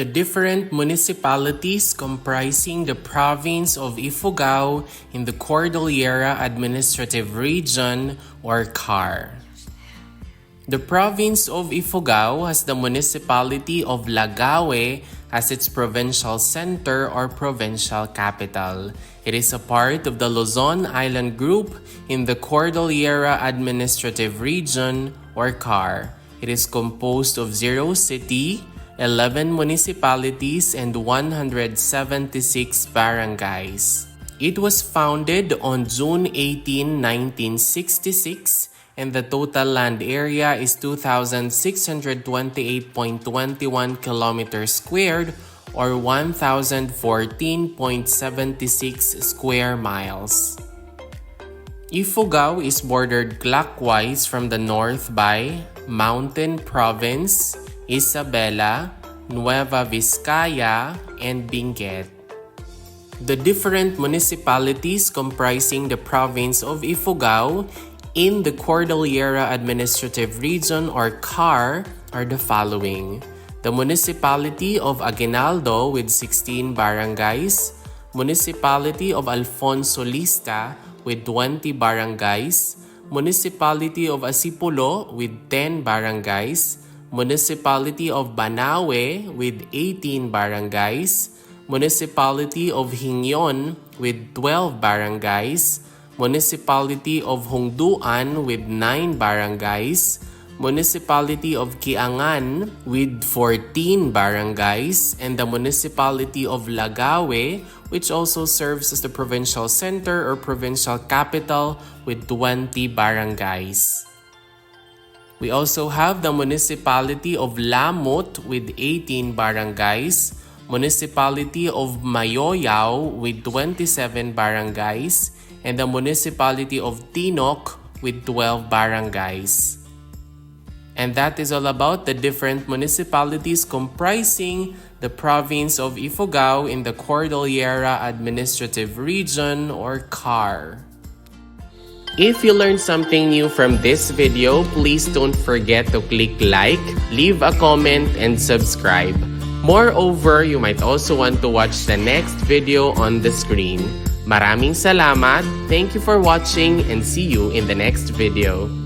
The different municipalities comprising the province of Ifugao in the Cordillera Administrative Region or CAR. The province of Ifugao has the municipality of Lagawe as its provincial center or provincial capital. It is a part of the Luzon Island Group in the Cordillera Administrative Region or CAR. It is composed of 0 city, 11 municipalities, and 176 barangays. It was founded on June 18, 1966, and the total land area is 2,628.21 kilometers squared or 1,014.76 square miles. Ifugao is bordered clockwise from the north by Mountain Province, Isabela, Nueva Vizcaya, and Benguet. The different municipalities comprising the province of Ifugao in the Cordillera Administrative Region or CAR are the following: the municipality of Aguinaldo with 16 barangays, municipality of Alfonso Lista with 20 barangays, municipality of Asipulo with 10 barangays, municipality of Banawe with 18 barangays, municipality of Hingyon with 12 barangays, municipality of Hongduan with 9 barangays, municipality of Kiangan with 14 barangays, and the municipality of Lagawe, which also serves as the provincial center or provincial capital with 20 barangays. We also have the municipality of Lamot with 18 barangays, municipality of Mayoyao with 27 barangays, and the municipality of Tinok with 12 barangays. And that is all about the different municipalities comprising the province of Ifugao in the Cordillera Administrative Region or CAR. If you learned something new from this video, please don't forget to click like, leave a comment, and subscribe. Moreover, you might also want to watch the next video on the screen. Maraming salamat, thank you for watching, and see you in the next video.